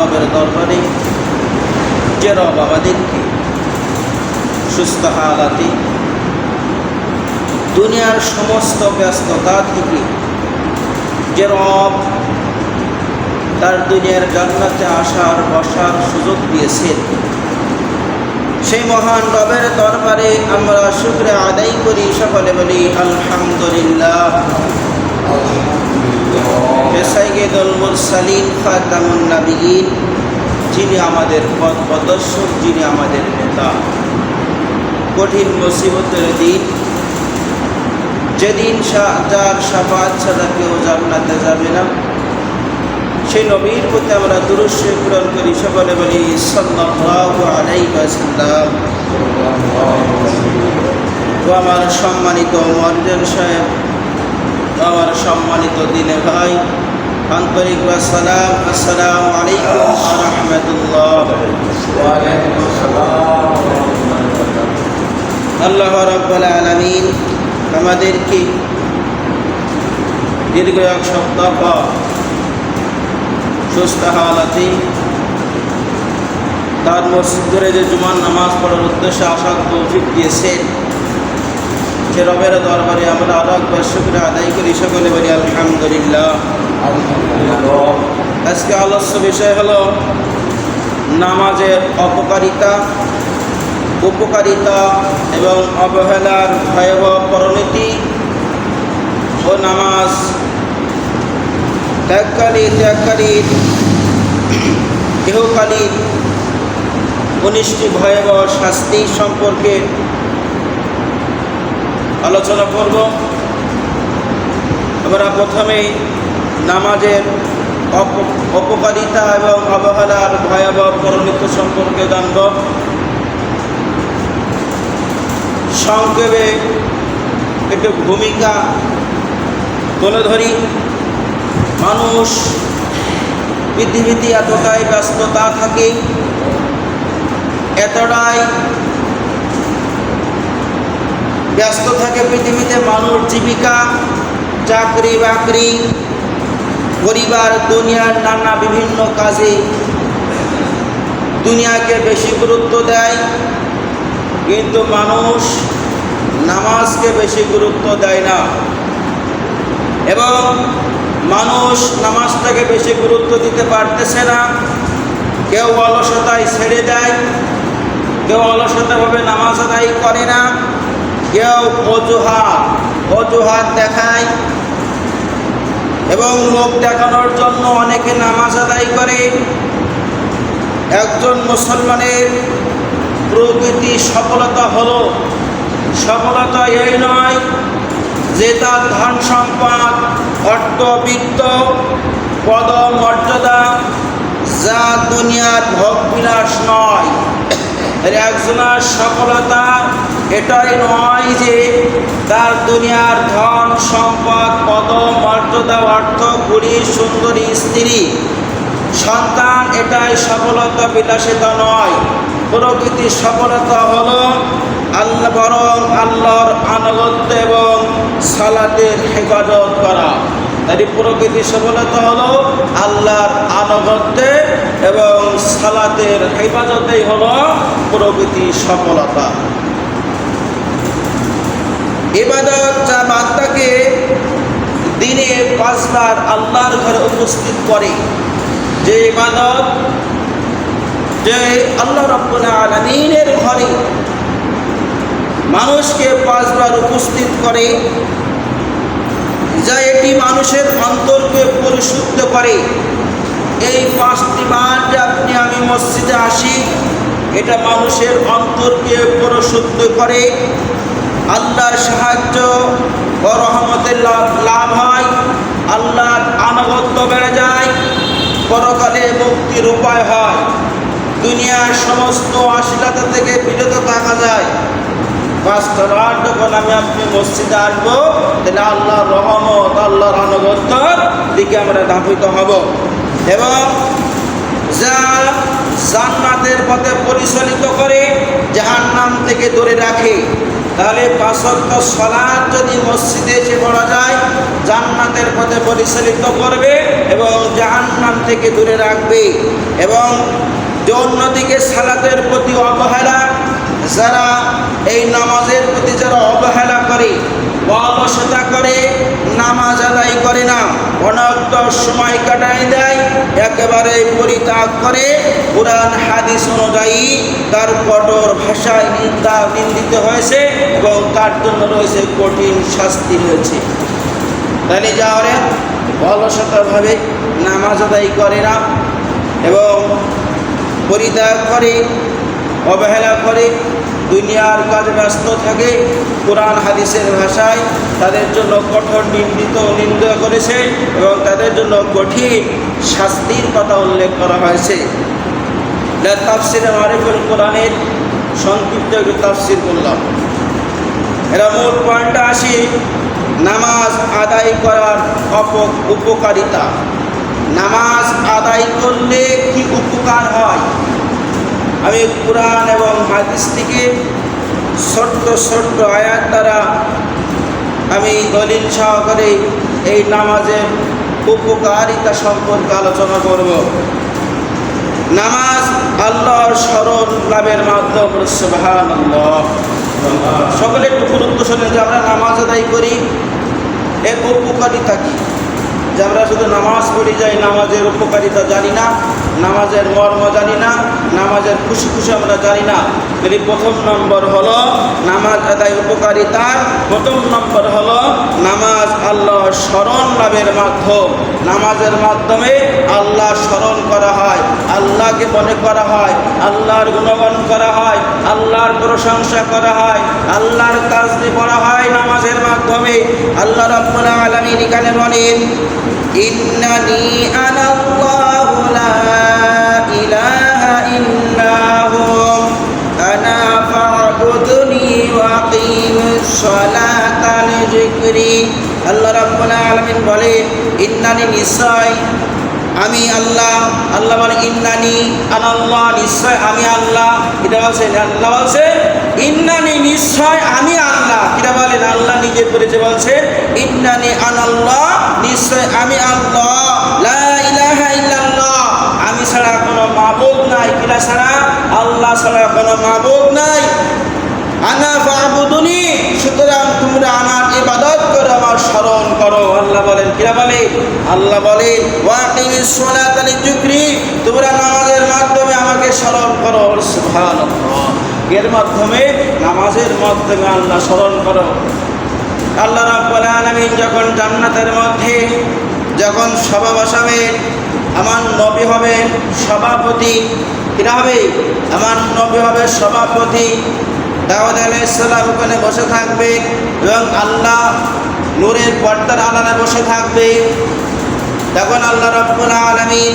রবের দরবারে যে রব আমাদেরকে সুস্থ হালাতে দুনিয়ার সমস্ত ব্যস্ততা থেকে যে রব তার দুনিয়ার জান্নাতে আসার বসার সুযোগ দিয়েছেন, সেই মহান রবের দরবারে আমরা শুকরিয়া আদায় করি। সকলে বলি আলহামদুলিল্লাহ। সাইয়্যিদুল মুরসালিন খাতামুন নবিয়্যিন, যিনি আমাদের পথ প্রদর্শক, যিনি আমাদের নেতা। কঠিন মুসিবতের দিন, যেদিন যার শাফাআত ছাড়া কেউ জান্নাতে যাবে না, সেই নবীর প্রতি আমরা দুরূদ শরীফ পূরণ করি। সকলে বলি সাল্লাল্লাহু আলাইহি ওয়াসাল্লাম। ও আমার সম্মানিত মর্জন সাহেব, আমার সম্মানিত দিনে ভাই, আন্তরিক সালাম, আসসালামু আলাইকুম ওয়া রাহমাতুল্লাহ। আল্লাহ রাব্বুল আলামিন আমাদেরকে দীর্ঘ এক সপ্তাহ সুস্থ হালাতে তার মসজিদ ধরে যে জুমার নামাজ পড়ার উদ্দেশ্যে আসার তৌফিক দিয়েছেন, সে রবের দরবারে আমরা আরো একবার শুকরিয়া আদায় করি। সকলে বলি আলহামদুলিল্লাহ। আজকে আলোচ্য বিষয় হলো নামাজের অপকারিতা, উপকারিতা এবং অবহেলার ভয়াবহ পরিণতি ও নামাজ ত্যাগকারীর ইহকালীন 19টি ভয়াবহ শাস্তি সম্পর্কে আলোচনা করব। আমরা প্রথমেই নামাজের অপকারিতা এবং অবহেলার ভয়াবহ পরিণতি সম্পর্কে জানব। সংক্ষেপে একটু ভূমিকা তুলে ধরি। মানুষ পৃথিবীতে এতটাই ব্যস্ততা থাকে, এতটাই ব্যস্ত থাকে পৃথিবীতে, মানুষ জীবিকা, চাকরি বাকরি, পরিবার, দুনিয়ার নানা বিভিন্ন কাজে দুনিয়াকে বেশি গুরুত্ব দেয়, কিন্তু মানুষ নামাজকে বেশি গুরুত্ব দেয় না। এবং মানুষ নামাজটাকে বেশি গুরুত্ব দিতে পারতেছে না। কেউ অলসতায় ছেড়ে দেয়, কেউ অলসতাভাবে নামাজ আদায় করে না, কেউ অজুহাত দেখায় এবং লোক দেখানোর জন্য অনেকে নামাজ আদায় করে। একজন মুসলমানের প্রকৃতি সফলতা হলো, সফলতা এই নয় যে তার ধন সম্পদ, অর্থ, বিত্ত, পদ, মর্যাদা, যা দুনিয়ার ভোগ বিলাস নয়। একজনের সফলতা এটাই নয় যে তার দুনিয়ার ধন সম্পদ, পদ, মর্যাদা, অর্থ, কুড়ি, সুন্দরী স্ত্রী, সন্তান, এটাই সফলতা, বিলাসিতা নয়। প্রকৃতি সফলতা হলো আল্লাহর আনুগত্য এবং সালাতের হেফাজত করা। তাই প্রকৃতি সফলতা হলো আল্লাহর আনুগত্যে এবং সালাতের হেফাজতেই হলো প্রকৃতি সফলতা। ইবাদত যা বান্দাকে দিনে 5 বার আল্লাহর ঘরে উপস্থিত করে, যে ইবাদত, যে আল্লাহ রাব্বুল আলামিনের ঘরে মানুষকে 5 বার উপস্থিত করে, যা এটি মানুষের অন্তরকে পরিশুদ্ধ করে। এই 5টি বার যে আপনি আমি মসজিদে আসি, এটা মানুষের অন্তরকে পরিশুদ্ধ করে। আল্লাহর সাহায্য ও রহমতের লাভ হয়, আল্লাহর আনুগত্য বেড়ে যায়, পরকালে মুক্তির উপায় হয়, দুনিয়ার সমস্ত অশ্লীলতা থেকে বিরত থাকা যায়। 5টা বার যখন আমি আপনি মসজিদে আসবো, তাহলে আল্লাহর রহমত, আল্লাহর আনুগত্যর দিকে আমরা ধাবিত হব এবং যা জান্নাতের পথে পরিচালিত করে, জাহান্নাম থেকে দূরে রাখে। তাহলে 5 ওয়াক্ত সালাত যদি মসজিদে এসে পড়া যায় জান্নাতের পথে পরিচালিত করবে এবং জাহান্নাম থেকে দূরে রাখবে। এবং যে অন্যদিকে সালাতের প্রতি অবহেলা, যারা এই নামাজের প্রতি যারা অবহেলা করে, অলসতা করে, নামাজ আদায় করে না, অনন্ত সময় কাটাই দেয়, একেবারে পরিত্যাগ করে, কুরআন হাদিস অনুযায়ী তার কঠোর ভাষায় নিন্দিত হয়েছে এবং তার জন্য রয়েছে কঠিন শাস্তি রয়েছে। তাহলে যাওয়ারে অলসতাভাবে নামাজ আদায় করে না এবং পরিত্যাগ করে, অবহেলা করে, দুনিয়ার কাজে ব্যস্ত থাকে, কোরআন হাদিসের ভাষায় তাদের জন্য কঠোর নিন্দা করেছে এবং তাদের জন্য কঠিন শাস্তির কথা উল্লেখ করা হয়েছে। তাফসিরে মারিফুল কোরআনের সংক্ষিপ্ত একটু তাফসির করলাম। এরা মূল পয়েন্টে আসি, নামাজ আদায় করার উপকারিতা। নামাজ আদায় করলে কি উপকার হয়, আমি কুরআন এবং হাদিস থেকে ছোট্ট ছোট্ট আয়াত দ্বারা আমি দলিল সহকারে এই নামাজের উপকারিতা সম্পর্কে আলোচনা করব। নামাজ আল্লাহর স্মরণ লাভের মাধ্যম। সুবহানাল্লাহ। সকলে একটু গুরুত্ব শোনেন যে আমরা নামাজ আদায় করি, এর উপকারিতা কী। যে আমরা শুধু নামাজ পড়ি যাই, নামাজের উপকারিতা জানি না, নামাজের মর্ম জানি না, নামাজের খুশি খুশি আমরা জানি না। যদি প্রথম নম্বর হলো নামাজ আদায় উপকারিতার প্রথম নম্বর হলো নামাজ আল্লাহ স্মরণ লাভের মাধ্যম। নামাজের মাধ্যমে আল্লাহ স্মরণ করা হয়, আল্লাহকে মনে করা হয়, আল্লাহর গুণগান করা হয়, আল্লাহর প্রশংসা করা হয়, আল্লাহর তাসবিহ পড়া হয় নামাজের মাধ্যমে। আল্লাহ রাব্বুল আলামিন এখানে বলেন, ইন্নানি আনাল্লাহু লা ইলাহা ইল্লাহু আনা ফা'বুদনি ওয়া আকিমিস সালাতা লিযিকরি। আল্লাহ রাব্বুল আলামিন বলেন, ইন্নানি নিশ্চয় আমি আল্লাহ। আল্লাহ বলে ইন্নানি আনাল্লাহ, নিশ্চয় আমি আল্লাহ। এটা বলছেন আল্লাহ, বলছে ইন্নানি নিশ্চয় আমি আল্লাহ। এটা বলেন আল্লাহ নিজে পরিচয় বলছে, ইন্নানি আনাল্লাহ, নিশ্চয় আমি আল্লাহ। লা ইলাহা ইল্লাল্লাহ, আমি ছাড়া কোনো মাবুদ নাই। কিরা ছাড়া? আল্লাহ ছাড়া কোনো মাবুদ নাই। আনা ফা'বুদুনি, সুতরাং তোমরা আমার ইবাদত করো, আমার স্মরণ করো। আল্লাহ বলেন, কিরা বলে? আল্লাহ বলেন ওয়া আকিমিস সালাতা লিযিকরি, তোমরা নামাজের মাধ্যমে আমাকে স্মরণ করো। সুবহানাল্লাহ। এর মাধ্যমে, নামাজের মাধ্যমে আল্লাহ স্মরণ করো। আল্লাহ রাব্বুল আলামিন যখন জান্নাতের মধ্যে যখন সভা বসাবেন, আমার নবী হবেন সভাপতি। কিরা হবে? আমার নবী হবে সভাপতি। দাউদ আলাইহিস সালাম ওখানে বসে থাকবে এবং আল্লাহ নূরের পর্দার আড়ালে বসে থাকবে। তখন আল্লাহ রাব্বুল আলামিন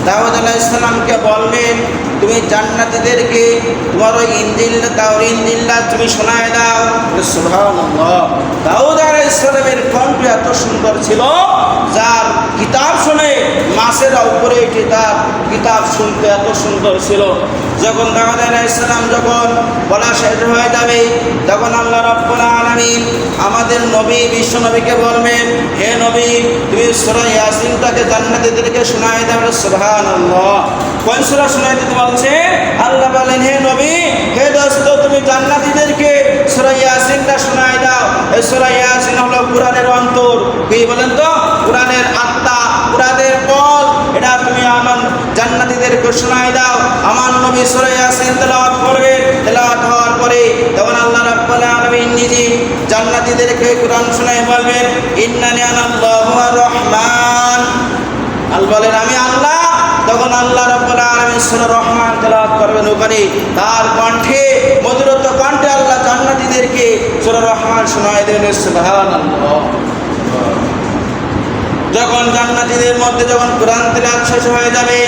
দাউদ আলাইহিস সালামকে বলবেন, তুমি জান্নাতীদেরকে তোমার ওই ইনজিলটা তুমি শোনায় দাও। সুবহানাল্লাহ। দাউদ আলাইহিস সালামের কণ্ঠ এত সুন্দর ছিল, যার কিতাব শুনে মাছেরা উপরে উঠে তার কিতাব শুনতে এত সুন্দর ছিল। যখন দাউদ আলাইহিস সালাম যখন বলা শেষ হয়ে যাবে, তখন আল্লাহ রাব্বুল আলামিন আমাদের নবী বিশ্ব নবীকে বলবেন, হে নবী, তুমি সূরা ইয়াসিনটাকে জান্নাতীদেরকে শোনায় দাও। সুবহানাল্লাহ। কোন সূরা শোনায় দিতে বলছে? আল্লাহ বলেন, হে নবী, হে দোস্ত, তুমি জান্নাতীদেরকে সূরা ইয়াসিনটা শোনায় দাও। এই সূরা ইয়াসিন হলো কোরআনের অন্তর। কি বলেন তো? কোরআনের আত্মা, কোরআনের বল। এটা তুমি আমার জান্নাতীদেরকে শোনায় দাও। আমার নবী সূরা ইয়াসিন তেলাওয়াত করবেন। তেলাওয়াত হওয়ার পরে তখন আল্লাহ রাব্বুল আলামিন নিজে জান্নাতীদেরকে কোরআন শোনায় বলবেন, ইন্নানি আনাল্লাহু আর-রহমান। আল্লাহ বলেন, আমি আল্লাহ। তখন আল্লাহ রাব্বুল আলামিন সূরা রহমান তেলাওয়াত করবেন। ওখানে তার কণ্ঠে, মধুরত কণ্ঠে আল্লাহ জান্নাতীদেরকে সূরা রহমান শোনায় দেবেন। সুবহানাল্লাহ। যখন জান্নাতীদের মধ্যে যখন কোরআন তেলাওয়াত শেষ হয়ে যাবে,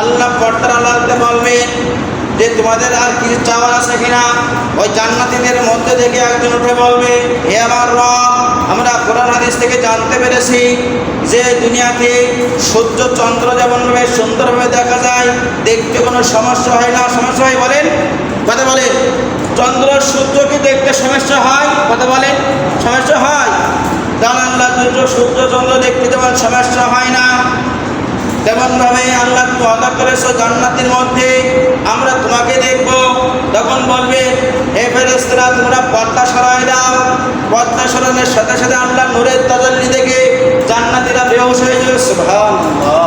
আল্লাহ পর্দার আড়ালে বলবেন যে তোমাদের আর কিছু চাওয়ার আছে কিনা। ওই জান্নাতীদের মধ্যে থেকে একজন উঠে বলবে, হে আমার রব, আমরা কোরআন হাদিস থেকে জানতে পেরেছি যে দুনিয়াতে সূর্য চন্দ্র যেমনভাবে সুন্দরভাবে দেখা যায়, দেখতে কোনো সমস্যা হয় না। সমস্যা হয় বলেন? কথা বলেন। চন্দ্র সূর্যকে দেখতে সমস্যা হয়? কথা বলেন, সমস্যা হয়? আল্লাহ দুটো সূর্য চন্দ্র দেখতে যেমন সমস্যা হয় না, তেমনভাবে আল্লাহ তুমি ওয়াদা করেছো জান্নাতের মধ্যে আমরা তোমাকে দেখব। তখন বলবে, হে ফেরেশতারা তোমরা পর্দা সরাই দাও। পর্দা সরানোর সাথে সাথে আল্লাহ নূরের তাজাল্লি দেখে জান্নাতীরা বেহুশ হয়ে যাবে। সুবহানাল্লাহ,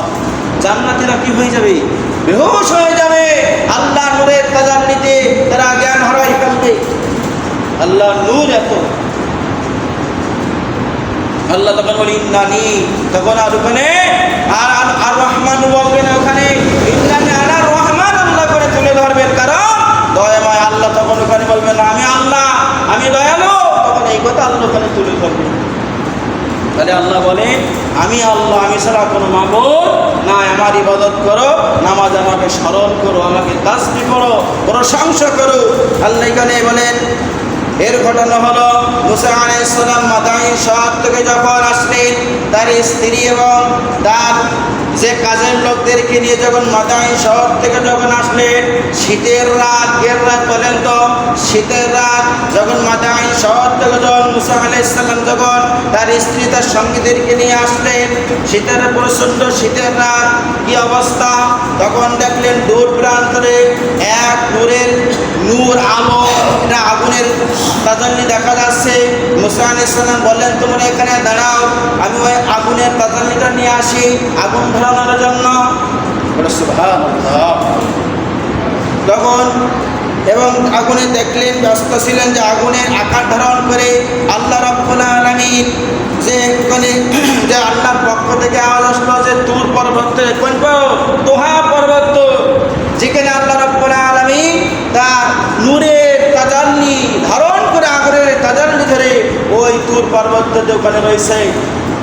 জান্নাতীরা কি হয়ে যাবে? বেহুশ হয়ে যাবে। আল্লাহ নূরের তাজাল্লিতে তারা জ্ঞান হারাই ফেলবে। আল্লাহ নূর এত। আল্লাহ তখন বলি ইন্নানি, তখন আর ওখানে আর রহমান বলবেন, ওখানে ইন্নানি আনা রহমান আল্লাহ করে তুলে ধরবেন, কারণ দয়াময় আল্লাহ। তখন ওখানে বলবেন আমি আল্লাহ, আমি দয়ালু। তখন এই কথা আল্লাহ ওখানে তুলে ধরবেন। তাহলে আল্লাহ বলে আমি আল্লাহ, আমি ছাড়া কোনো মাবুদ না, আমার ইবাদত করো, নামাজ আমাকে স্মরণ করো, আমাকে তাসবিহ করো, প্রশংসা করো। আল্লাহ এখানে বলেন এর ঘটনা হলো মুসা আলাইহিস সালাম মাদাইন শহর থেকে যখন আসলেন, তার স্ত্রী এবং তার যে কাজের লোকদেরকে নিয়ে যখন মাদাইন শহর থেকে যখন আসলেন, শীতের রাত, এর রাত বলেন তো, শীতের রাত যখন মাদাইন শহর থেকে যখন মুসা আলাইহিস সালাম যখন তার স্ত্রী তার সঙ্গীদেরকে নিয়ে আসলেন, শীতের প্রচণ্ড শীতের রাত, কি অবস্থা? তখন দেখলেন দূর প্রান্তরে এক নূর আলো, এটা আগুনের তাজাল্লি দেখা যাচ্ছে। মুসা আলাইহিস সালাম বললেন তোমরা এখানে দাঁড়াও, আমি ওই আগুনের তাজাল্লিটা নিয়ে আসি আগুন ধরানোর জন্য। সুবহানাল্লাহ। তখন এবং আগুনে দেখলেন, ব্যস্ত ছিলেন যে আগুনের আকার ধারণ করে আল্লাহ রাব্বুল আলামিন যে ওখানে যে আল্লাহর পক্ষ থেকে আওয়াজ আসলো যে তুর পর্বত, কোন তোহা পর্বত, যেখানে আল্লাহ রাব্বুল আলামিন তার নূরের তাজাল্লি ধারণ করে আগুনের তাজাল্লি ধরে ওই তুর পর্বত ওখানে রয়েছে।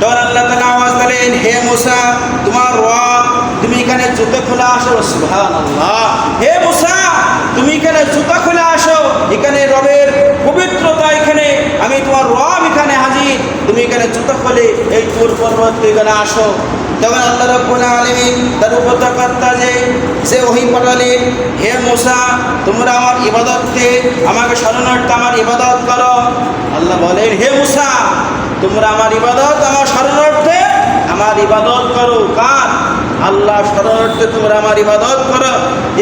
তখন আল্লাহ তাআলা আওয়াজ দিলেন, হে মুসা তোমার রব, তুমি এখানে জুতো খুলে আসো। সুবহানাল্লাহ। হে মুসা তুমি এখানে জুতো খুলে আসো, এখানে রবের পবিত্রতা, এখানে আমি তোমার রব এখানে হাজির, তুমি এখানে জুতো খুলে এই তুর পর্বত এখানে আসো। তখন আল্লাহ রাব্বুল আলামিন তার উপত্যকারটা যে ওহী পাঠালেন, হে মুসা তোমরা আমার ইবাদতকে, আমাকে শরণার্থে আমার ইবাদত করো। আল্লাহ বলেন, হে মুসা তোমরা আমার ইবাদত, আমার শরণার্থে আমার ইবাদত করো। কার? আল্লাহ শরণার্থে তোমরা আমার ইবাদত করো।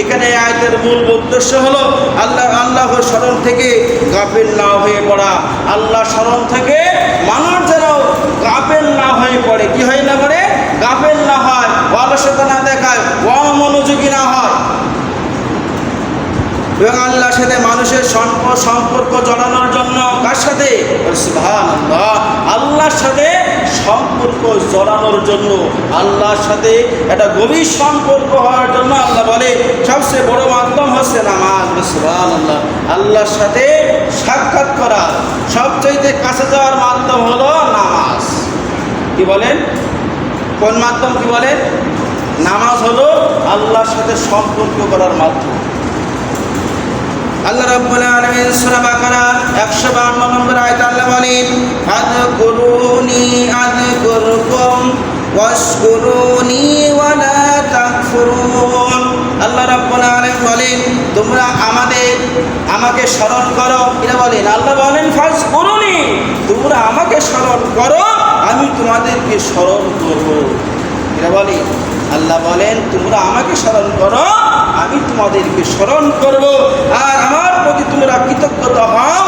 এখানে আয়াতের মূল উদ্দেশ্য হলো আল্লাহর শরণ থেকে গাফিল না হয়ে পড়া। আল্লাহ শরণ থেকে মানুষ যেন গাফিল না হয়ে পড়ে। কি হয় না পড়ে? গাফিল না হয়, অলসতা না দেখায়, অমনোযোগী না হয়। এবং আল্লাহর সাথে মানুষের সম্পর্ক জড়ানোর জন্য, কার সাথে? সুবহানাল্লাহ, আল্লাহর সাথে সম্পর্ক জড়ানোর জন্য, আল্লাহর সাথে একটা গভীর সম্পর্ক হওয়ার জন্য আল্লাহ বলে সবচেয়ে বড় মাধ্যম হচ্ছে নামাজ। সুবহানাল্লাহ, আল্লাহর সাথে সাক্ষাৎ করা সবচেয়ে কাছে যাওয়ার মাধ্যম হলো নামাজ। কি বলেন? কোন মাধ্যম? কি বলেন? নামাজ হলো আল্লাহর সাথে সম্পর্ক করার মাধ্যম। আল্লাহ রাব্বুল আলামিন সূরা বাকারা 152 নম্বর আয়াতে আল্লাহ বলেন, আযকুরুনি আযকুরকুম ওয়াশকুরুনি ওয়া লা তাকফুরুন। আল্লাহ রাব্বুল আলামিন বলেন তোমরা আমাকে স্মরণ করো। এরা বলেন, আল্লাহ বলেন ফাযকুরুনি, তোমরা আমাকে স্মরণ করো, আমি তোমাদেরকে স্মরণ করব। এরা বলে, আল্লাহ বলেন তোমরা আমাকে স্মরণ করো, আমি তোমাদেরকে স্মরণ করব। আর আমার প্রতি তোমরা কৃতজ্ঞতা হও,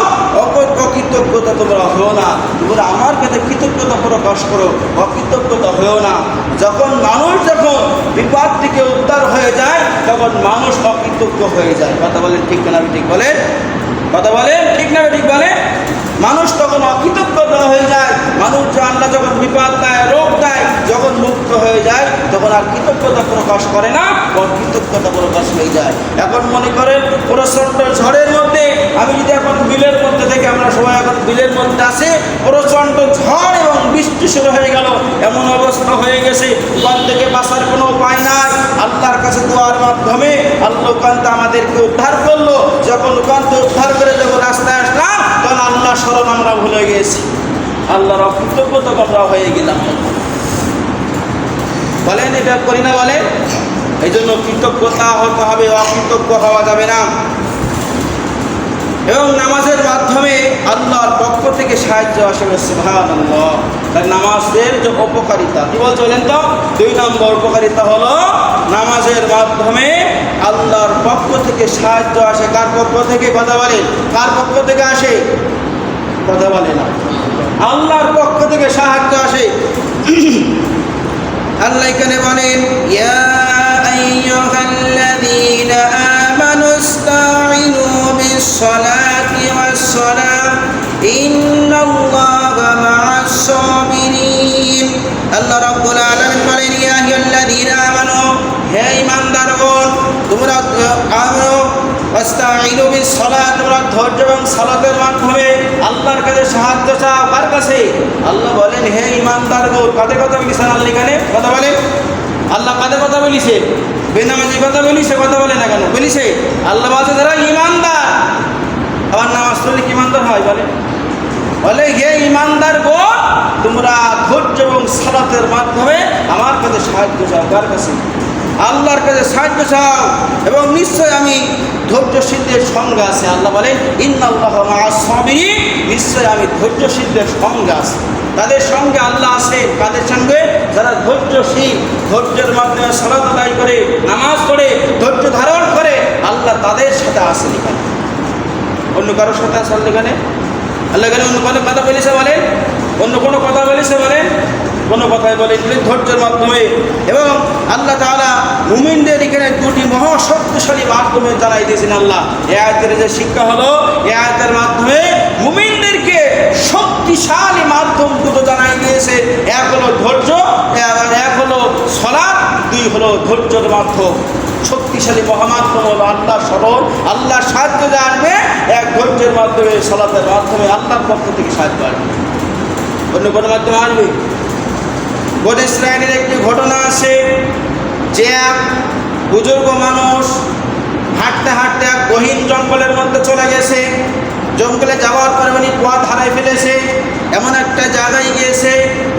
অকৃতজ্ঞতা তোমরা হও না। তোমরা আমার কাছে কৃতজ্ঞতা প্রকাশ করো, অকৃতজ্ঞতা হও না। যখন বিপদ থেকে উদ্ধার হয়ে যায়, তখন মানুষ অকৃতজ্ঞ হয়ে যায়। কথা বলেন ঠিক না? ঠিক বলেন, কথা বলেন ঠিক না? ঠিক বলেন। মানুষ তখন অকৃতজ্ঞতা হয়ে যায়। মানুষ আল্লাহ যখন বিপদ দেয়, রোগ দেয়, যখন মুক্ত হয়ে যায়, তখন আর কৃতজ্ঞতা প্রকাশ করে না, অকৃতজ্ঞতা প্রকাশ হয়ে যায়। এখন মনে করেন প্রচণ্ড ঝড়ের মধ্যে, আমি যদি এখন বিলের মধ্যে থেকে, আমরা সবাই এখন বিলের মধ্যে আছি, প্রচণ্ড ঝড় এবং বৃষ্টি শুরু হয়ে গেল, এমন অবস্থা হয়ে গেছে, ওখান থেকে বাঁচার কোনো উপায় নাই। আল্লাহর কাছে দোয়ার মাধ্যমে আল্লাহ ওখানটা আমাদেরকে উদ্ধার করলো। যখন ওখানটা উদ্ধার করে যখন রাস্তায় আসলাম, তখন আল্লাহ স্মরণ আমরা ভুলে গেছি, আল্লাহর অকৃতজ্ঞতা আমরা হয়ে গেলাম। বলেন এটা করি না? বলেন। এই জন্য কৃতজ্ঞতা হতে হবে, অকৃতজ্ঞ হওয়া যাবে না। এবং নামাজের মাধ্যমে আল্লাহর পক্ষ থেকে সাহায্য আসবে। সুবহানাল্লাহ। তাই নামাজের যে উপকারিতা কি বলতে বলেন তো, 2 নম্বর উপকারিতা হলো নামাজের মাধ্যমে আল্লাহর পক্ষ থেকে সাহায্য আসে। কার পক্ষ থেকে? কথা বলেন, কার পক্ষ থেকে আসে? কথা বলে না। আল্লাহর পক্ষ থেকে সাহায্য আসে। আল্লাহ এখানে বলেন, ইয়া আইয়ুহাল্লাযীনা আমানুস্তাঈনু বিস-সালাতি ওয়াস-সালাম ইন্নাল্লাহা মা'আস-সাবিরিন। আল্লাহ রাব্বুল আলামিন বলেন, ইয়া আইয়ুহাল্লাযীনা আমানু, হে ঈমানদারগণ, তোমরা আমানু ওয়াস্তাঈনু বিস-সালাত, তোমরা ধৈর্য এবং সালাতের মাধ্যমে আল্লাহর কাছে সাহায্য চাও। কার কাছে? আল্লাহ বলেন, হে ঈমানদারগণ। কাদের কথা বলিছেন আল্লাহ এখানে? কথা বলেন, আল্লাহ কাদের কথা বলিছে? বেনামাজি কথা বলিছে? কথা বলে না কেন? বলিছে আল্লাহ বলছে যারা ঈমানদার। আবার নামাজ পড়লে কি ঈমানদার হয়? বলে হে ঈমানদারগণ, তোমরা ধৈর্য এবং সালাতের মাধ্যমে আমার কাছে সাহায্য চাও। কার কাছে? আল্লাহর কাছে সাহায্য চাও, এবং নিশ্চয় আমি ধৈর্যশীলদের সঙ্গে আছে। আল্লাহ বলেন, ইন্নাল্লাহা মা'আস-সাবিরিন, নিশ্চয় আমি ধৈর্যশীলদের সঙ্গে আছি। তাদের সঙ্গে আল্লাহ আছে। কাদের সঙ্গে? যারা ধৈর্যশীল, ধৈর্যের মাধ্যমে সালাত আদায় করে, নামাজ পড়ে, ধৈর্য ধারণ করে, আল্লাহ তাদের সাথে আছে। এখানে অন্য কারোর সাথে আছে আল্লাহ এখানে? আল্লাহ এখানে অন্য কোনো কথা বলেছে? বলেন, অন্য কোনো কথা বলেছে? বলেন, কোনো কথাই বলেন ধৈর্যের মাধ্যমে। এবং আল্লাহ তাআলা মুমিনদের এখানে 2টি মহাশক্তিশালী মাধ্যমে জানাই দিয়েছেন। আল্লাহ এই আয়াতের যে শিক্ষা হলো, এই আয়াতের মাধ্যমে মুমিনদেরকে শক্তিশালী মাধ্যম 2টো জানাই দিয়েছে। এক হলো ধৈর্য, এক হলো সালাত, 2 হলো ধৈর্যের মাধ্যম। শক্তিশালী মহামাধ্যম হলো আল্লাহর স্মরণ, আল্লাহর সাহায্য আসবে। এক ধৈর্যের মাধ্যমে, সালাতের মাধ্যমে আল্লাহর পক্ষ থেকে সাহায্য আসবে। অন্য কোনো মাধ্যমে আসবে? বনী ইসরাঈলের একটি ঘটনা আছে যে এক বুজুর্গ মানুষ হাঁটতে হাঁটতে এক গহীন জঙ্গলের মধ্যে চলে গেছে। জঙ্গলে যাওয়ার পরে উনি পথ হারাই ফেলেছে। এমন একটা জায়গায় গিয়েছে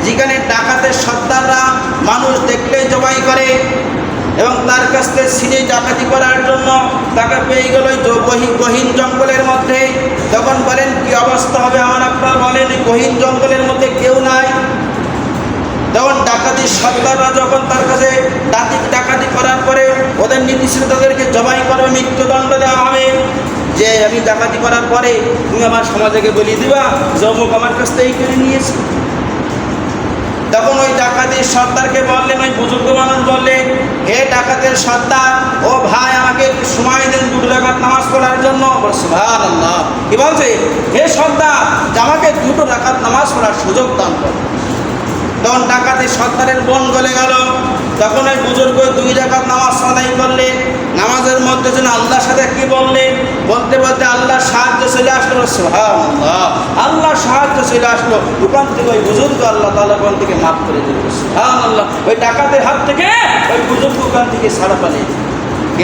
যেখানে ডাকাতের সর্দাররা মানুষ দেখলেই জবাই করে, এবং তার কাছ থেকে ছিনে ডাকাতি করার জন্য তাকে পেয়ে গেল গহীন জঙ্গলের মধ্যে। তখন বলেন, কি অবস্থা হবে আমার? আপনার বলেন, গহীন জঙ্গলের মধ্যে কেউ নাই। তখন ডাকাতি সর্দাররা যখন তার কাছে ডাকাতি করার পরে ওদের নীতি ছিল তাদেরকে জবাই করে মৃত্যুদণ্ড দেওয়া হবে। যে আমি ডাকাতি করার পরে তুমি আমার সমাজকে বলি দিবা যে অমুক আমার কাছ থেকে এই করে নিয়েছি। তখন ওই ডাকাতির সর্দারকে বললেন, ওই বুজুর্গ মানুষ বললেন, হে ডাকাতের সর্দার, ও ভাই আমাকে একটু সময় দেন 2 রাকাত নামাজ পড়ার জন্য। সুবহানাল্লাহ। কি বলছে? হে সর্দার, আমাকে 2 রাকাত নামাজ পড়ার সুযোগ দান করো। তখন ডাকাতের সর্দারের মন গলে গেল। তখন ওই বুজুর্গ 2 রাকাত নামাজ আদায় করলেন। নামাজের মধ্যে যেন আল্লাহর সাথে কি বললেন, বলতে বলতে আল্লাহর সাহায্য চলে আসলো। সুবহানাল্লাহ। আল্লাহর সাহায্য চলে আসলো। ওখান থেকে ওই বুজুর্গ আল্লাহ তাআলা ওখান থেকে মাফ করে দিল। সুবহানাল্লাহ। ওই ডাকাতের হাত থেকে ওই বুজুর্গ ওখান থেকে ছাড়া পেলেন।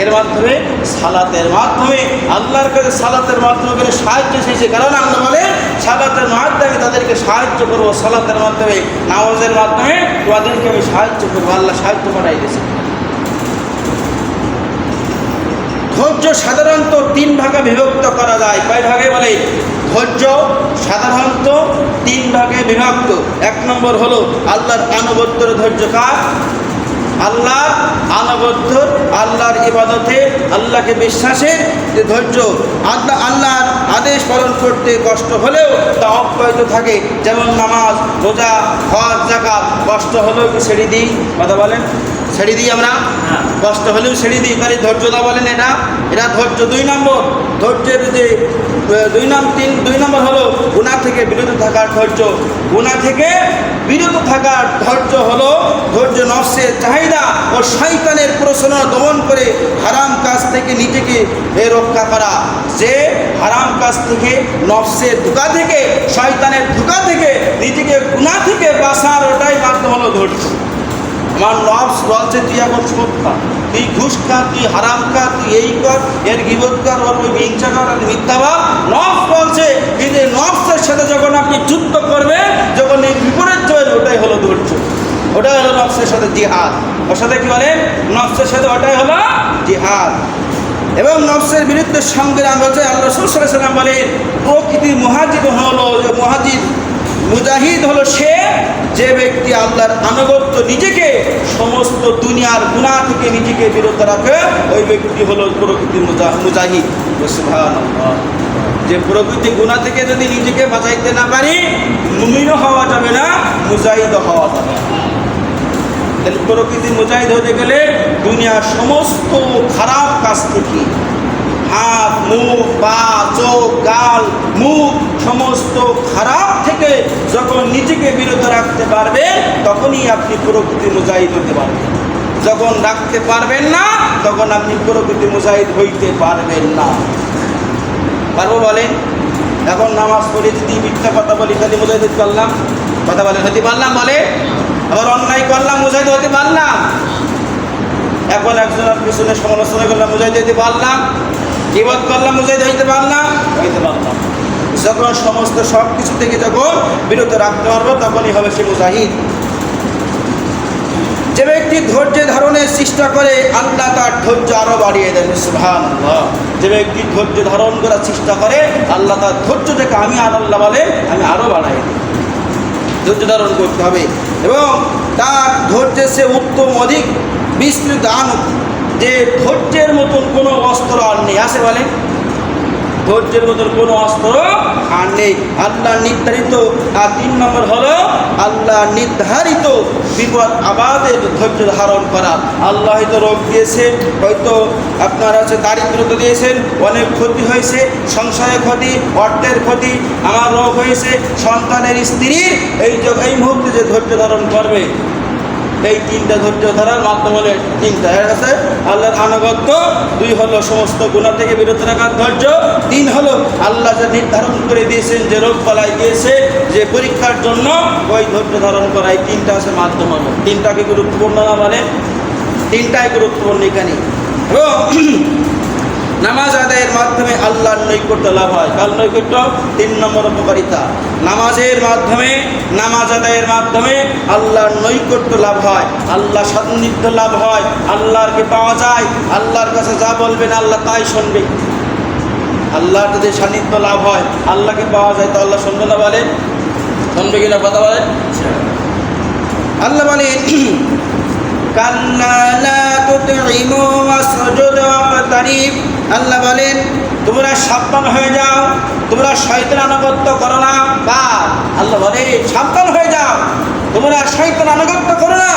এর মাধ্যমে সালাতের মাধ্যমে আল্লাহর কাছে সালাতের মাধ্যমে করে সাহায্য এসেছে। কারণ আল্লাহ বলে সালাতের মাধ্যমে তাদেরকে সাহায্য করবো, সালাতের মাধ্যমে, নামাজের মাধ্যমে তোমাদেরকে আমি সাহায্য করবো। আল্লাহ সাহায্য করাই দিয়েছে। ধৈর্য সাধারণত 3 ভাগে বিভক্ত করা যায়। কয় ভাগে? বলে ধৈর্য সাধারণত 3 ভাগে বিভক্ত। 1 নম্বর হলো আল্লাহর আনুগত্যের ধৈর্য। কার? আল্লাহর আনুগত্য, আল্লাহর ইবাদতে, আল্লাহকে বিশ্বাসে যে ধৈর্য। আল্লাহর আদেশ পালন করতে কষ্ট হলেও তা অব্যাহত থাকে। যেমন নামাজ, রোজা, হজ, যাকাত। কষ্ট হলেও কি ছেড়ে দিই? কথা বলেন, ছেড়ে দিই আমরা? কষ্ট হলেও ছেড়ে দিই। তাহলে ধৈর্যতা বলেন এটা ধৈর্য। 2 নম্বর ধৈর্যের যে 2 নম্বর হলো গুনাহ থেকে বিরত থাকার ধৈর্য। গুনাহ থেকে বিরত থাকার ধৈর্য হলো ধৈর্য নফসের চাহিদা ও শয়তানের প্ররোচনা দমন করে হারাম কাজ থেকে নিজেকে রক্ষা করা। যে হারাম কাজ থেকে, নফসের ধোঁকা থেকে, শয়তানের ধোঁকা থেকে নিজেকে গুনাহ থেকে বাঁচার ওটাই মাধ্যম হলো ধৈর্য। আমার নফস বলছে তুই এখন সুদ খা, তুই ঘুষ খা, তুই হারাম খা, তুই এই কর, এর গীবত কর, ওর ওই হিংসা কর, আর মিথ্যা বল। নফস বলছে, কিন্তু এই নফসের সাথে যখন আপনি যুদ্ধ করবেন, যখন এই বিপরীত চলবে, ওটাই হলো ধৈর্য। ওটাই হলো নফসের সাথে জিহাদ। ওর সাথে কি বলেন? নফসের সাথে ওটাই হলো জিহাদ। এবং নফসের বিরুদ্ধে সংগ্রাম হচ্ছে। আল্লাহ রাসূল সাল্লাল্লাহু আলাইহি ওয়াসাল্লাম বলেন প্রকৃতির মুজাহিদ হলো সে যে ব্যক্তি আল্লাহর আনুগত্য নিজেকে সমস্ত দুনিয়ার গুনাহ থেকে নিজেকে বিরত রাখে, ওই ব্যক্তি হলো প্রকৃতির মুজাহিদ। সুবহানাল্লাহ। যে প্রকৃতি গুনাহ থেকে যদি নিজেকে বাঁচাইতে না পারি, মুমিনও হওয়া যাবে না, মুজাহিদও হওয়া যাবে না। তাহলে প্রকৃতির মুজাহিদ হতে গেলে দুনিয়ার সমস্ত খারাপ কাজ থেকে, হাত, মুখ, পা, চোখ, গাল, মুখ সমস্ত খারাপ থেকে যখন নিজেকে বিরত রাখতে পারবেন, তখনই আপনি প্রকৃতির মুজাহিদ হতে পারবেন। যখন রাখতে পারবেন না, তখন আপনি প্রকৃতির মুজাহিদ হইতে পারবেন না। পারবো বলেন? এখন নামাজ পড়ে যদি মিথ্যা কথা বলি, তাহলে মুজাহিদ হতে পারলাম? কথা বলেন, হতে পারলাম? বলে আবার অন্যায় করলাম, মুজাহিদ হতে পারলাম? এখন একজনের পিছনে সমালোচনা করলাম, মুজাহিদ হতে পারলাম? গীবত করলাম, মুজাহিদ হইতে পারলাম? হইতে পারলাম। যখন সমস্ত সব কিছু থেকে যখন বিরত রাখতে পারবো, তখনই হবে সে মুজাহিদ। যে ব্যক্তি ধৈর্য ধারণের চেষ্টা করে, আল্লাহ তার ধৈর্য আরো বাড়িয়ে দেন। সুবহানাল্লাহ। যে ব্যক্তি ধৈর্য ধারণ করার চেষ্টা করে, আল্লাহ তার ধৈর্যটাকে আমি আল্লাহ বলে আমি আরো বাড়াই দিই। ধৈর্য ধারণ করতে হবে এবং তার ধৈর্যের সে উত্তম অধিক বিস্তৃত আনুক, যে ধৈর্যের মতন কোনো অস্ত্র আর নেই। আছে বলে ধৈর্যের মতন কোনো অস্ত্র আর নেই। আল্লাহ নির্ধারিত, আর 3 নম্বর হলো আল্লাহ নির্ধারিত বিপদ আবাদের ধৈর্য ধারণ করা। আল্লাহ হয়তো রোগ দিয়েছেন, হয়তো আপনার হচ্ছে দারিদ্রতা দিয়েছেন, অনেক ক্ষতি হয়েছে, সংসারে ক্ষতি, অর্থের ক্ষতি, আমার রোগ হয়েছে, সন্তানের, স্ত্রীর, এই মুহূর্তে যে ধৈর্য ধারণ করবে, এই 3টা ধৈর্য ধরার মাধ্যম হলে 3টা আছে আল্লাহর আনুগত্য, 2 হলো সমস্ত গুনাহ থেকে বিরত রাখার ধৈর্য, 3 হলো আল্লাহ যে নির্ধারণ করে দিয়েছেন, যে রোগ বালাই দিয়েছে, যে পরীক্ষার জন্য, ওই ধৈর্য ধারণ করা। এই 3টা আছে মাধ্যম হলো। 3টা কি গুরুত্বপূর্ণ না? মানে 3টাই গুরুত্বপূর্ণ এখানে। এবং নামাজ আদায়ের মাধ্যমে আল্লাহর নৈকট্য লাভ হয়। কার নৈকট্য? 3 নম্বর উপকারিতা। নামাজের মাধ্যমে, নামাজ আদায়ের মাধ্যমে আল্লাহর নৈকট্য লাভ হয়, আল্লাহ সান্নিধ্য লাভ হয়, আল্লাহকে পাওয়া যায়। আল্লাহর কাছে যা বলবেন আল্লাহ তাই শুনবে। আল্লাহর যদি সান্নিধ্য লাভ হয়, আল্লাহকে পাওয়া যায়, তো আল্লাহ শুনবে না? বলেন শুনবে কিনা? কথা বলেন। আল্লাহ বলেন আল্লাহ বলেন তোমরা সাবধান হয়ে যাও, তোমরা শয়তানের আনুগত্য করো না। বা আল্লাহ বলে সাবধান হয়ে যাও, তোমরা শয়তানের আনুগত্য করো না।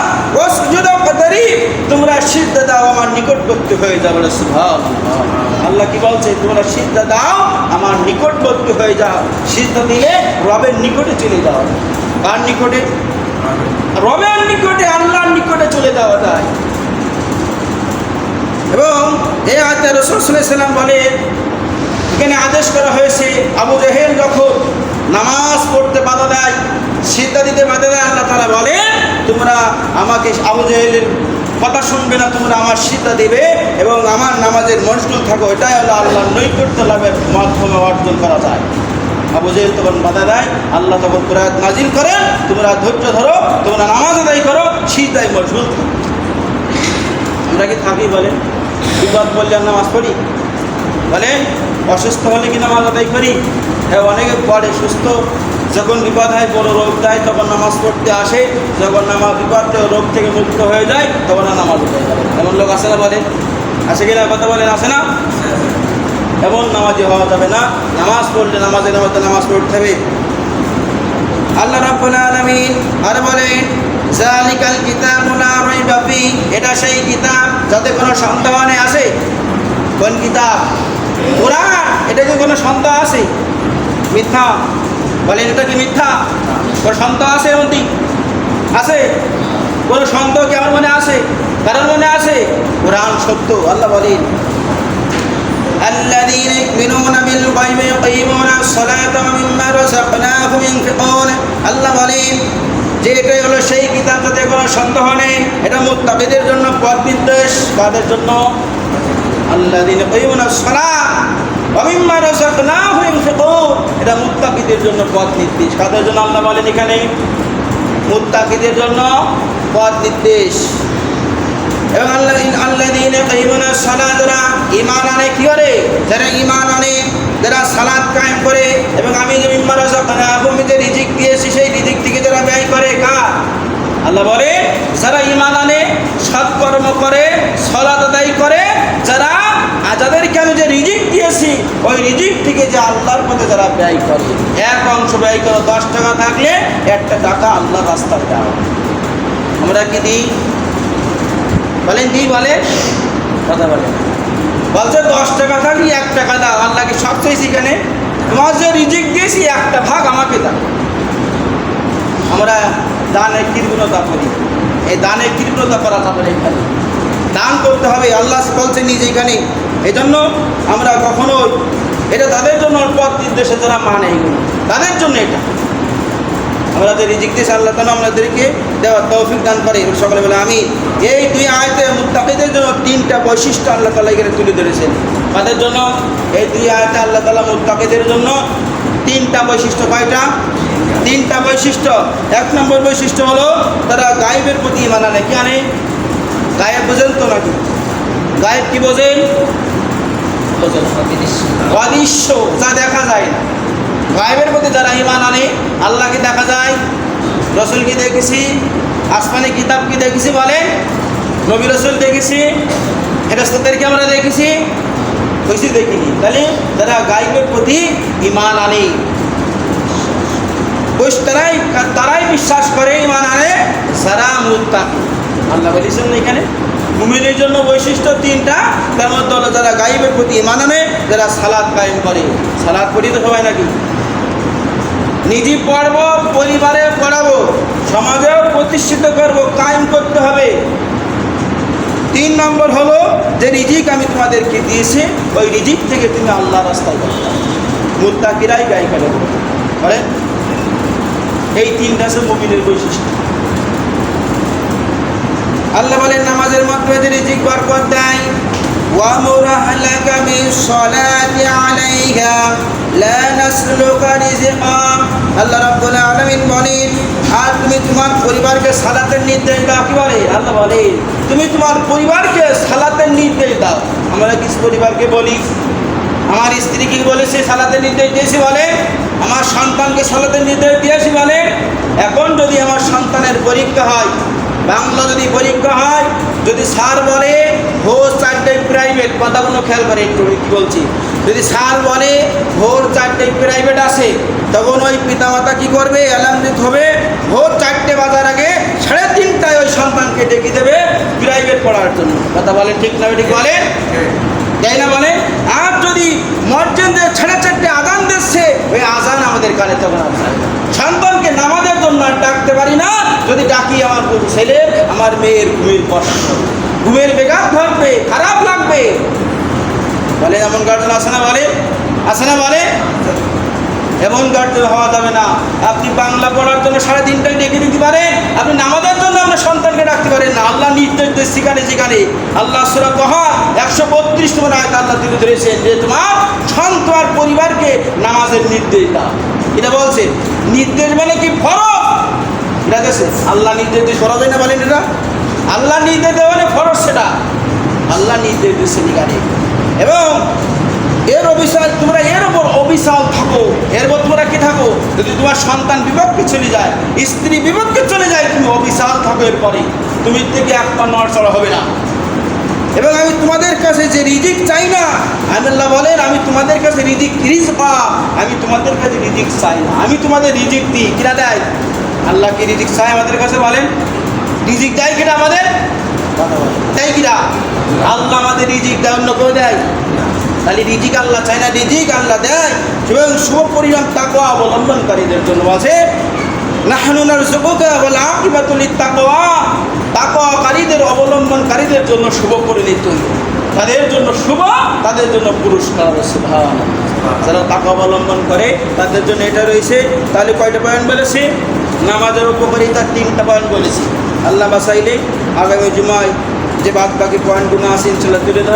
তোমরা সিজদা দাও, আমার নিকটবর্তী হয়ে যাও। সুবহানাল্লাহ। আল্লাহ কি বলছে? তোমরা সিজদা দাও, আমার নিকটবর্তী হয়ে যাও। সিজদা দিলে রবের নিকটে চলে যাও। কার নিকটে? রবের নিকটে, আল্লাহর নিকটে চলে যাওয়া যায়। এবং এই আয়াতে রাসূল সাল্লাল্লাহু আলাইহি ওয়াসাল্লাম বলে, এখানে আদেশ করা হয়েছে, আবু জেহেল যখন নামাজ পড়তে বাধা দেয়, সিজদা দিতে বাধা দেয়, আল্লাহ তাআলা বলে তোমরা আমাকে, আবু জেহেলের কথা শুনবে না, তোমরা আমার সিজদা দিবে এবং আমার নামাজের মশগুল থাকো। এটাই হলো আল্লাহর নৈকট্য লাভের মাধ্যমে অর্জন করা যায়। আবু জেহেল তখন বাধা দেয়, আল্লাহ তখন কুরআন নাজিল করেন, তোমরা ধৈর্য ধরো, তোমরা নামাজ আদায় করো, সিজদায় মশগুল থাকো। আমরা কি থাকি? বলেন বিপদ বললে নামাজ পড়ি? বলেন অসুস্থ হলে কি নামাজ আদায় করি? হ্যাঁ, অনেকে পড়ে। সুস্থ যখন বিপদ হয়, বড় রোগ দেয়, তখন নামাজ পড়তে আসে। যখন বিপদ রোগ থেকে মুক্ত হয়ে যায়, তখন নামাজ আদায় করে। এমন লোক আসে না? বলেন আসে কিনা? কথা বলেন আসে না? এমন নামাজি হওয়া যাবে না। নামাজ পড়লে নামাজের মধ্যে নামাজ পড়তে হবে। আল্লাহ রাব্বুল আলামিন আর বলেন যালিকাল কিতাবু লা রাইবা ফীহি, এটা সেই কিতাব যাতে কোনো সন্দেহ নেই। আছে কোন কিতাব? কোরআন। এটা কি কোনো সন্দেহ আছে? মিথ্যা। বলেন এটা কি মিথ্যা? কোনো সন্দেহ আছে? এমনটি আছে? কোনো সন্দেহ কি আমার মনে আছে? কারোর মনে আছে? কোরআন সত্য। আল্লাহ বলেন الذين يؤمنون بالغيب ويقيمون الصلاة ومما رزقناهم ينفقون। আল্লাহ বলেন যে এটাই হলো সেই কিতাব যাতে কোনো সন্দেহ নেই। এটা মুত্তাকিদের জন্য পথ নির্দেশ। কাদের জন্য? আল্লাযীনা ইয়াকুমুনা আস-সালাহ ওয়া মিম্মা রাযাকনাহুম ইউনফিকুন। এটা মুত্তাকিদের জন্য পথ নির্দেশ। কাদের জন্য? আল্লাহ বলেন এখানে মুত্তাকিদের জন্য পথ নির্দেশ। এবং আল্লাযীনা ইয়াকিমুনা সালাত, যারা ঈমান আনে, কি করে? যারা ঈমান আনে, যারা সালাত কায়েম করে, এবং আমি যে মিম্মা রাযাকনাহুম, যে রিজিক দিয়েছি সেই রিজিক থেকে যারা ব্যয় করে, কার? আল্লাহ বলে যারা ঈমান আনে, সৎকর্ম করে, সালাত আদায় করে, যারা যাদেরকে আমি যে রিজিক দিয়েছি ওই রিজিক থেকে যে আল্লাহর পথে যারা ব্যয় করে, এক অংশ ব্যয় করে, 10 টাকা থাকলে 1 টাকা আল্লাহর রাস্তায় দাও। আমরা কি দিই? বলেন দিই? বলে কথা বলে বলছে 10 টাকা থাকলে 1 টাকা দাও। আল্লাহকে সব চাইছি কেন? তোমার যে রিজিক দিয়েছি 1টা ভাগ আমাকে দাও। আমরা দানে কৃতজ্ঞতা করি, এই দানে কৃতজ্ঞতা করা যাবে না। এখানে দান করতে হবে, আল্লাহ বলছেন নিজে এখানে। এই জন্য আমরা কখনো, এটা তাদের জন্য পথ নির্দেশে যারা মানে, এগুলো তাদের জন্য। এটা আমরা যে রিজিক দিয়েছি আল্লাহ তাআলা আমাদেরকে দেওয়ার তৌফিক দান করে। সকলে বলে আমি। এই 2 আয়াতে মুত্তাকিদের জন্য 3টা বৈশিষ্ট্য আল্লাহ তাআলা এখানে তুলে ধরেছেন। তাদের জন্য এই 2 আয়াতে আল্লাহ তাআলা মুত্তাকিদের জন্য 3টা বৈশিষ্ট্য। কয়টা? 3টা বৈশিষ্ট্য। 1 নম্বর বৈশিষ্ট্য হলো তারা গায়েবের প্রতি ঈমান আনে। কি আনে? গায়েব বোঝেন তো নাকি? গায়েব কি বোঝেন? অদৃশ্য, যা দেখা যায় না। গায়েবের প্রতি যারা ঈমান আনে, আল্লাহকে দেখা যায়, রসুলকে দেখেছি, আসমানি কিতাব কি দেখেছি, বলে নবী রসুল দেখেছি, ফেরেশতাদেরকে আমরা দেখেছি, বেশি দেখিনি। তাহলে যারা গায়েবের প্রতি ঈমান আনে, তারাই বিশ্বাস করে, ঈমান আনে যারা মুত্তাকি। আল্লাহ বলেছেন এখানে মুমিনের জন্য বৈশিষ্ট্য 3টা। তার মধ্যে হলো যারা গায়েবের প্রতি ঈমান আনে, যারা সালাত কায়েম করে। সালাত পড়ি তো সবাই নাকি? নিজে পড়ব, পরিবারে পড়াবো, সমাজেও প্রতিষ্ঠিত করব, কায়েম করতে হবে। 3 নম্বর হলো যে রিজিক আমি তোমাদেরকে দিয়েছি ওই রিজিক থেকে তুমি আল্লাহর রাস্তায় করো। মুত্তাকিরাই গায়ে করে বলে। এই 3টা হচ্ছে মুমিনের বৈশিষ্ট্য। আল্লাহ বলেন নামাজের মাধ্যমে যে রিজিক বরকত দেয়। ওয়ামুর আহলাকা বিস-সালাতি আলাইহা লা নাসলুকা রিজকা। আল্লাহ রাব্বুল আলামিন বলেন, আর তুমি তোমার পরিবারকে সালাতের নির্দেশ দাও। কি বলে? আল্লাহ বলে তুমি তোমার পরিবারকে সালাতের নির্দেশ দাও। আমরা কি পরিবারকে বলি? আমার স্ত্রীকে বলেছে সালাতের নির্দেশ দিয়েছি, বলে আমার সন্তানকে সালাতের নির্দেশ দিয়েছি, বলে এখন যদি আমার সন্তানের পরীক্ষা হয়, বাংলা যদি পরীক্ষা হয়, যদি স্যার বলে ভোর 4টায় প্রাইভেট, কথাগুলো খেয়াল করে একটু কি বলছি, যদি স্যার বলে ভোর 4টায় প্রাইভেট আসে, তখন ওই পিতামাতা কি করবে? অ্যালার্ম দিতে হবে, ভোর 4টে বাজার আগে 3:30টায় ওই সন্তানকে ডেকে দেবে প্রাইভেট পড়ার জন্য। কথা বলেন ঠিক না? ঠিক বলে তাই না? বলে আর যদি মসজিদে 4:30 আজান দিচ্ছে, ওই আজান আমাদের কানে তখন সন্তানকে নামাজের জন্য আর ডাকতে পারি না। যদি ডাকি আমার ছেলে আমার মেয়ের ঘুমের কষ্ট, ঘুমের বেঘাত ধরবে, খারাপ লাগবে। বলে এমন গার্জেন আছে না? বলে আছে না? বলে এমন গার্জেন হওয়া যাবে না। আপনি বাংলা পড়ার জন্য 3:30টায় ডেকে দিতে পারেন, আপনি নামাজের জন্য আপনার সন্তানকে ডাকতে পারেন না। আল্লাহ নির্দেশ দেয় যেখানে আল্লাহ সূরা তাহা 132 নম্বর আয়াত আল্লাহ তুলে ধরেছেন যে তোমার পরিবারকে নামাজের নির্দেশ দাও। এটা বলছে নির্দেশ মানে কি? ফরজ। এটা দেখছে আল্লাহ নির্দেশ দিয়ে ফরজ হয় না? বলেন এটা আল্লাহ নির্দেশ দেওয়া মানে ফরজ, সেটা আল্লাহ নির্দেশ দিচ্ছে এখানে। এবং এর অভিশাপ, তোমরা এর ওপর অবিচাল থাকো, এর ওপর তোমরা কি থাকো? যদি তোমার সন্তান বিপক্ষে চলে যায়, স্ত্রী বিপক্ষে চলে যায়, তুমি অবিচাল থাকো। এরপরে তুমি থেকে একটা নড়চড়া হবে না। এবং আমি তোমাদের কাছে যে রিজিক চাই না, আল্লাহ বলেন আমি তোমাদের কাছে রিজকা, আমি তোমাদের কাছে রিজিক চাই না, আমি তোমাদের রিজিক দিই। কিনা দেয়? আল্লাহ কি রিজিক চাই আমাদের কাছে? বলেন রিজিক দেয় কিনা আমাদের? দেয় কিনা? আল্লাহ আমাদের রিজিক দেয়, অন্য কেউ দেয়? তাহলে রিজিক আল্লাহ চায় না, রিজিক আল্লাহ দেয়। এবং শুভ পরিমাণ তাকওয়া অবলম্বনকারীদের জন্য আছে নাহনু নারযুকুকা ওয়াল আকিবাতু লিত-তাকওয়া। তাকওয়াকারীদের অবলম্বনকারীদের জন্য শুভ পরিণতি, তাদের জন্য শুভ, তাদের জন্য পুরস্কার। সুবহানাল্লাহ। যারা তাকওয়া অবলম্বন করে তাদের জন্য এটা রয়েছে। তাহলে কয়টা পয়েন্ট বলেছি? নামাজের উপকারিতা 3টা পয়েন্ট বলেছি। আল্লাহ বাসাইলে আগামী জুমায় যে বাদ বাকি পয়েন্টগুলো আছে ইনশাআল্লাহ তুলে ধরব।